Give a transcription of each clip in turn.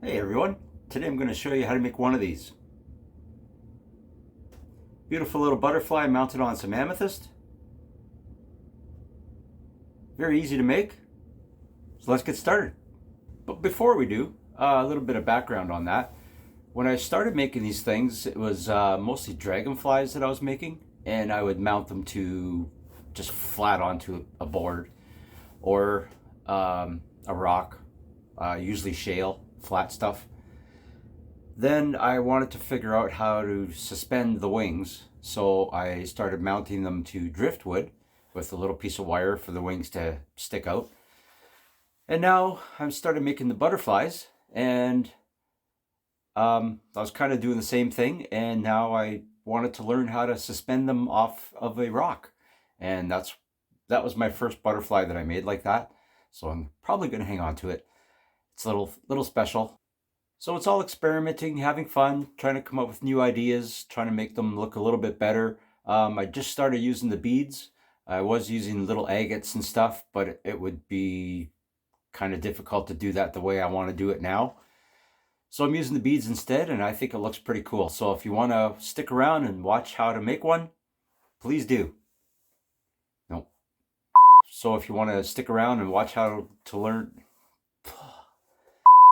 Hey everyone, today I'm going to show you how to make one of these. Beautiful little butterfly mounted on some amethyst. Very easy to make, so let's get started. But before we do, a little bit of background on that. When I started making these things, it was mostly dragonflies that I was making, and I would mount them to just flat onto a board or a rock, usually shale, flat stuff. Then I wanted to figure out how to suspend the wings, so I started mounting them to driftwood with a little piece of wire for the wings to stick out. And now I've started making the butterflies, and I was kind of doing the same thing, and now I wanted to learn how to suspend them off of a rock. And that was my first butterfly that I made like that, so I'm probably going to hang on to it. It's a little special. So it's all experimenting, having fun, trying to come up with new ideas, trying to make them look a little bit better. I just started using the beads. I was using little agates and stuff, but it would be kind of difficult to do that the way I want to do it now. So I'm using the beads instead, and I think it looks pretty cool. So if you want to stick around and watch how to make one, please do. Nope. So if you want to stick around and watch how to learn...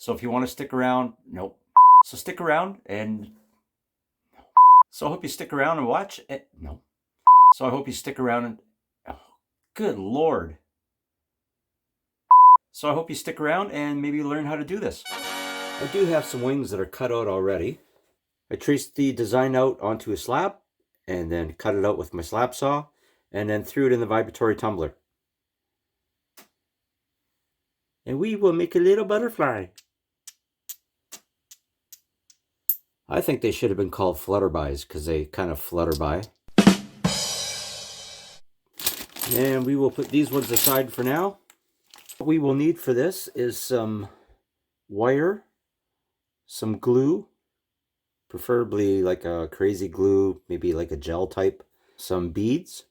So if you want to stick around, nope. So stick around and, so I hope you stick around and watch it. No. So I hope you stick around and, oh, good Lord. So I hope you stick around and maybe learn how to do this. I do have some wings that are cut out already. I traced the design out onto a slab and then cut it out with my slab saw and then threw it in the vibratory tumbler. And we will make a little butterfly. I think they should have been called flutterbys because they kind of flutter by. And we will put these ones aside for now. What we will need for this is some wire, some glue, preferably like a crazy glue, maybe like a gel type, some beads,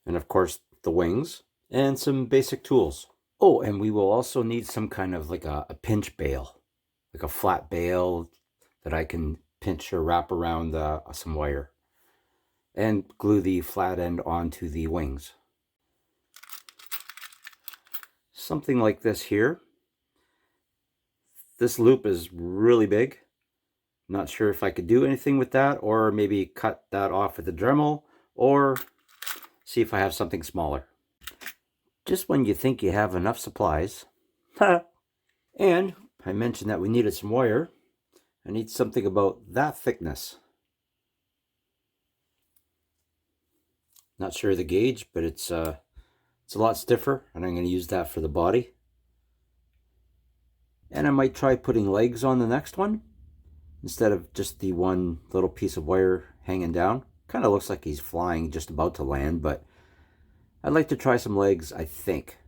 and of course the wings, and some basic tools. Oh, and we will also need some kind of like a pinch bail, like a flat bail that I can pinch or wrap around some wire and glue the flat end onto the wings. Something like this here. This loop is really big. Not sure if I could do anything with that, or maybe cut that off with a Dremel, or see if I have something smaller. Just when you think you have enough supplies. And I mentioned that we needed some wire. I need something about that thickness. Not sure of the gauge, but it's a lot stiffer, and I'm going to use that for the body. And I might try putting legs on the next one instead of just the one little piece of wire hanging down. Kind of looks like he's flying, just about to land, but I'd like to try some legs, I think.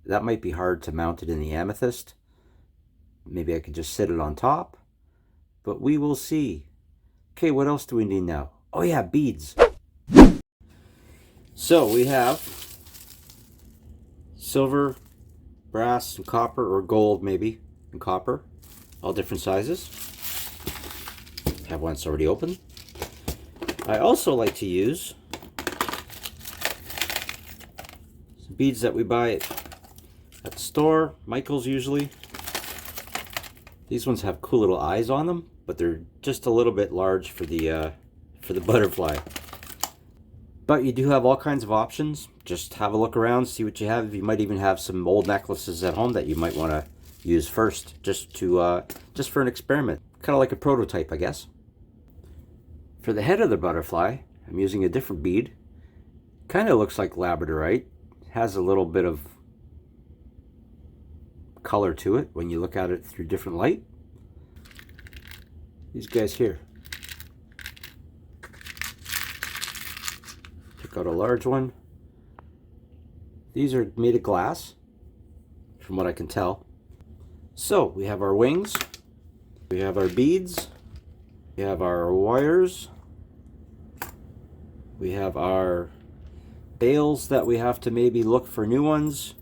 That might be hard to mount it in the amethyst. Maybe I could just sit it on top. But we will see. Okay, what else do we need now? Oh yeah, beads. So we have silver, brass, and copper, or gold maybe, and copper. All different sizes. Have one that's already open. I also like to use some beads that we buy at the store, Michael's usually. These ones have cool little eyes on them, but they're just a little bit large for the butterfly. But you do have all kinds of options. Just have a look around, see what you have. You might even have some old necklaces at home that you might want to use first, just for an experiment. Kind of like a prototype, I guess. For the head of the butterfly, I'm using a different bead. Kind of looks like labradorite. Has a little bit of color to it when you look at it through different light. These guys here. Took out a large one. These are made of glass, from what I can tell. So we have our wings, we have our beads, we have our wires, we have our bales that we have to maybe look for new ones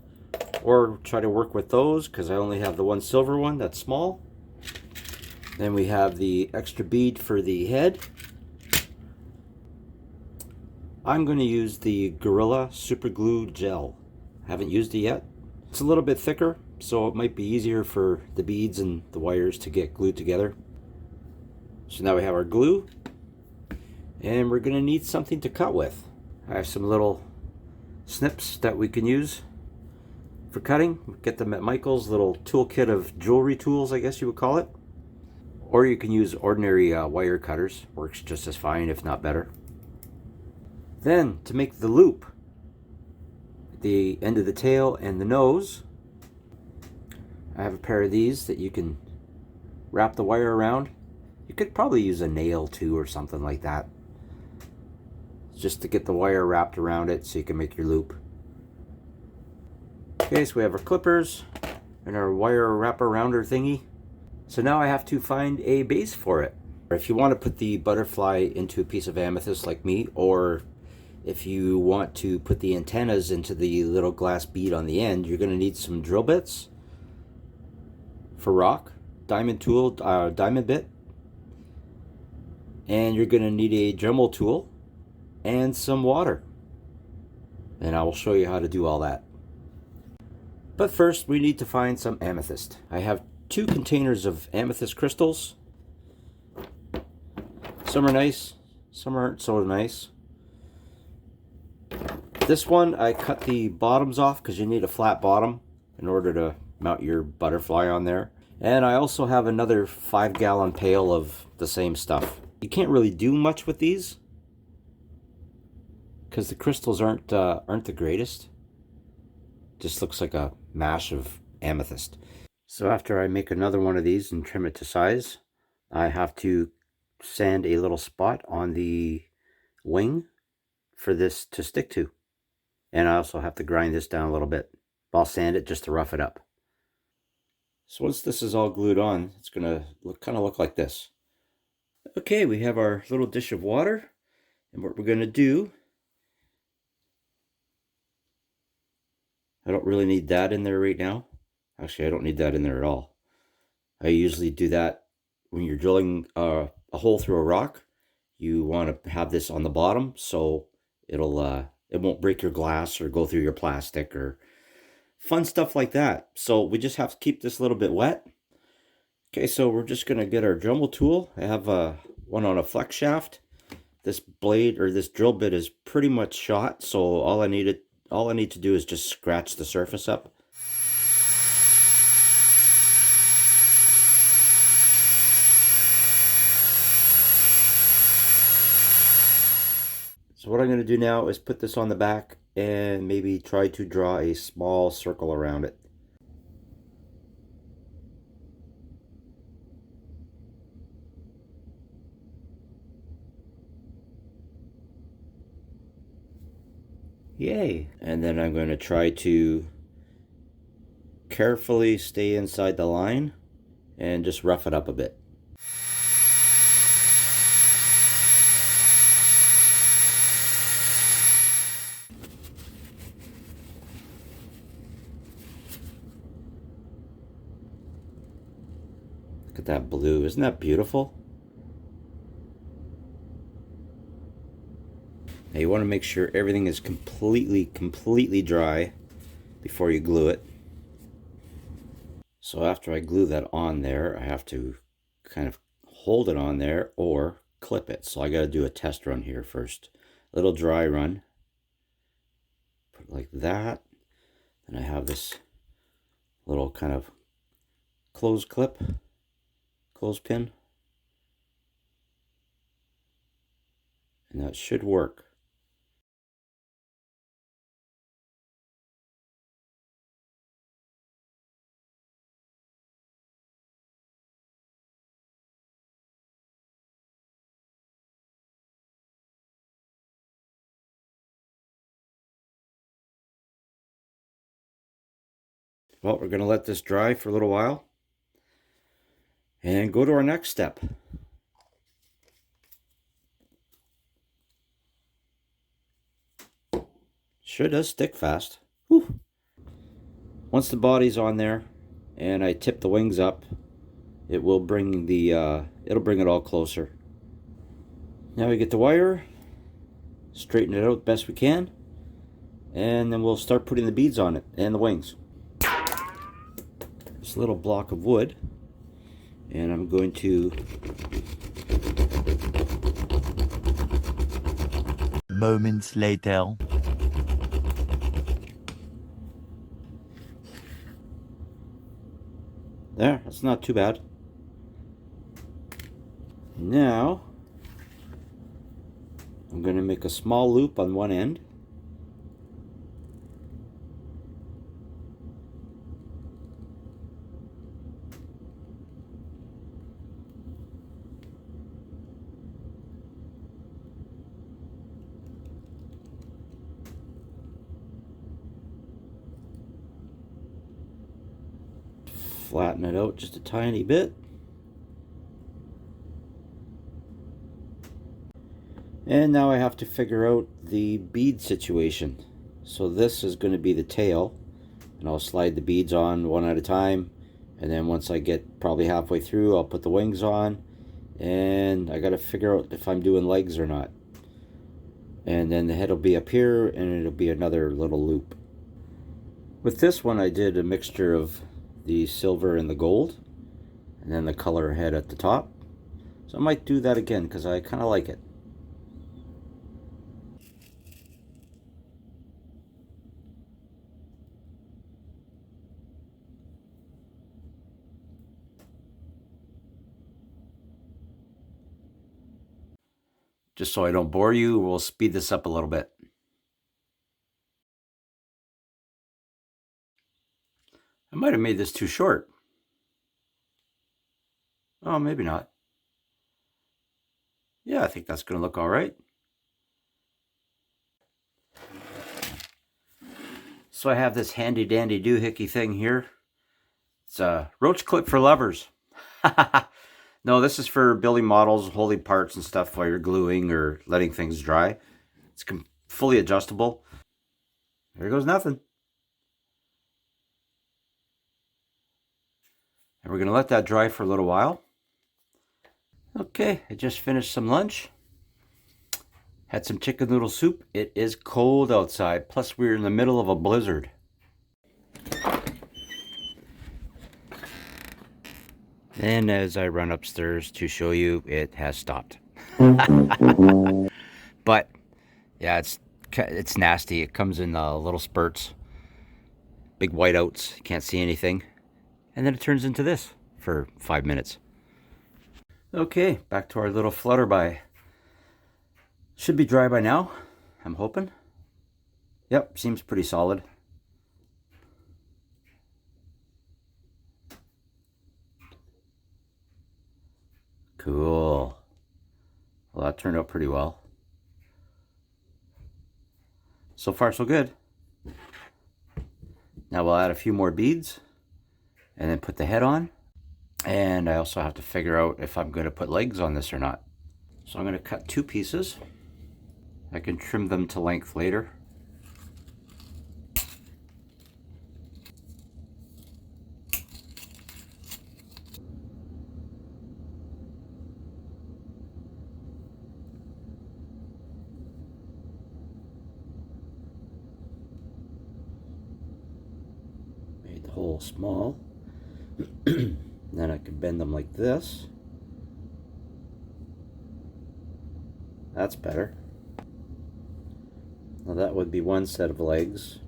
or try to work with those because I only have the one silver one that's small. Then we have the extra bead for the head. I'm going to use the Gorilla Super Glue Gel. Haven't used it yet. It's a little bit thicker, so it might be easier for the beads and the wires to get glued together. So now we have our glue, and we're going to need something to cut with. I have some little snips that we can use for cutting. Get them at Michael's little toolkit of jewelry tools, I guess you would call it. Or you can use ordinary wire cutters. Works just as fine, if not better. Then, to make the loop, the end of the tail and the nose, I have a pair of these that you can wrap the wire around. You could probably use a nail too or something like that, just to get the wire wrapped around it so you can make your loop. Okay, so we have our clippers and our wire wrap arounder thingy. So now I have to find a base for it. If you want to put the butterfly into a piece of amethyst like me, or if you want to put the antennas into the little glass bead on the end, you're going to need some drill bits for rock, diamond tool, diamond bit, and you're going to need a Dremel tool and some water. And I will show you how to do all that. But first, we need to find some amethyst. I have 2 containers of amethyst crystals. Some are nice, some aren't so nice. This one, I cut the bottoms off because you need a flat bottom in order to mount your butterfly on there. And I also have another 5-gallon pail of the same stuff. You can't really do much with these because the crystals aren't the greatest. Just looks like a mash of amethyst. So after I make another one of these and trim it to size, I have to sand a little spot on the wing for this to stick to. And I also have to grind this down a little bit. I'll sand it just to rough it up. So once this is all glued on, it's going to kind of look like this. Okay, we have our little dish of water. And what we're going to do, I don't really need that in there right now. Actually, I don't need that in there at all. I usually do that when you're drilling a hole through a rock. You want to have this on the bottom so it won't break your glass or go through your plastic or fun stuff like that. So we just have to keep this a little bit wet. Okay, so we're just going to get our Dremel tool. I have one on a flex shaft. This blade or this drill bit is pretty much shot, so all I need to do is just scratch the surface up. So what I'm going to do now is put this on the back and maybe try to draw a small circle around it. Yay! And then I'm going to try to carefully stay inside the line and just rough it up a bit. Look at that blue. Isn't that beautiful? Now you want to make sure everything is completely dry before you glue it. So after I glue that on there, I have to kind of hold it on there or clip it. So I got to do a test run here first. A little dry run. Put it like that. Then I have this little kind of clothes pin. And that should work. Well, we're going to let this dry for a little while and go to our next step. Sure does stick fast. Whew. Once the body's on there and I tip the wings up it will bring the it'll bring it all closer. Now we get the wire, straighten it out best we can, and then we'll start putting the beads on it and the wings. This little block of wood, and I'm going to moments later. There, that's not too bad. Now I'm going to make a small loop on one end. Flatten it out just a tiny bit. And now I have to figure out the bead situation. So this is going to be the tail, and I'll slide the beads on one at a time, and then once I get probably halfway through, I'll put the wings on, and I got to figure out if I'm doing legs or not. And then the head will be up here, and it'll be another little loop. With this one I did a mixture of the silver and the gold, and then the color head at the top. So I might do that again because I kind of like it. Just so I don't bore you, we'll speed this up a little bit. I might have made this too short. Oh, maybe not. Yeah, I think that's going to look all right. So I have this handy dandy doohickey thing here. It's a roach clip for lovers. No, this is for building models, holding parts and stuff while you're gluing or letting things dry. It's fully adjustable. There goes nothing. And we're going to let that dry for a little while. Okay, I just finished some lunch. Had some chicken noodle soup. It is cold outside, plus we're in the middle of a blizzard. And as I run upstairs to show you, it has stopped. But yeah, it's nasty. It comes in little spurts, big whiteouts. You can't see anything, and then it turns into this for 5 minutes. Okay, back to our little flutterby. Should be dry by now, I'm hoping. Yep, seems pretty solid. Cool. Well, that turned out pretty well. So far, so good. Now we'll add a few more beads and then put the head on. And I also have to figure out if I'm going to put legs on this or not. So I'm going to cut 2 pieces. I can trim them to length later. Made the hole small. Then I can bend them like this. That's better. Now that would be one set of legs.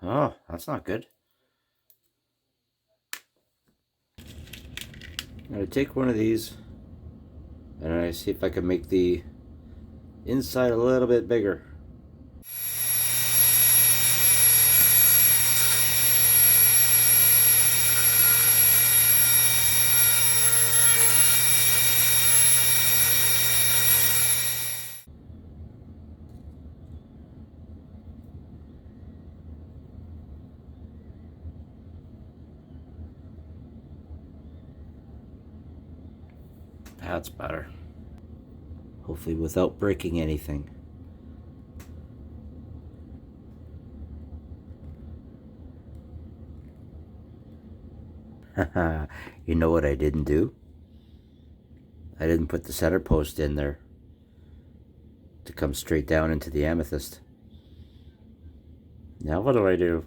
Oh, that's not good. I'm going to take one of these and I see if I can make the inside a little bit bigger. That's better. Hopefully without breaking anything. You know what I didn't do? I didn't put the center post in there to come straight down into the amethyst. Now what do I do?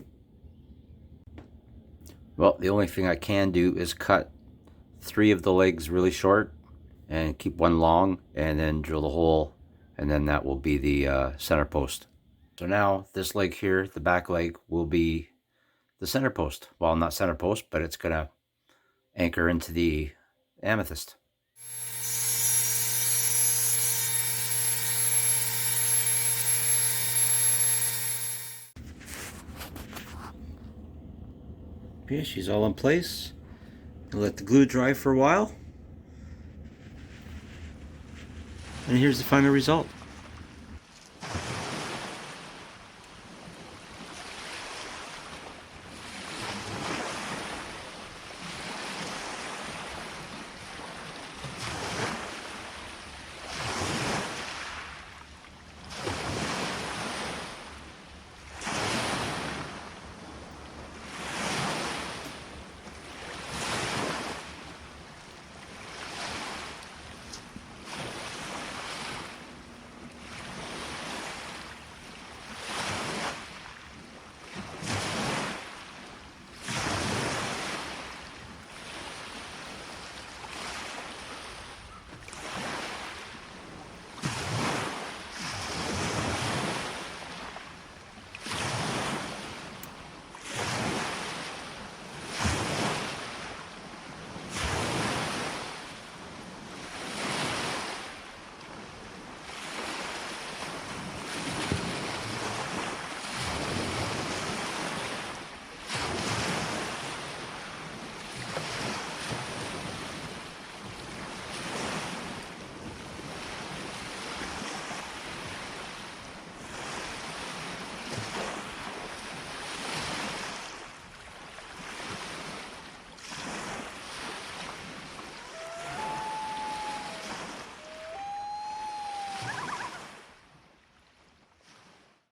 Well, the only thing I can do is cut 3 of the legs really short and keep 1 long, and then drill the hole, and then that will be the center post. So now this leg here, the back leg, will be the center post. Well, not center post, but it's gonna anchor into the amethyst. Okay, she's all in place. I'll let the glue dry for a while. And here's the final result.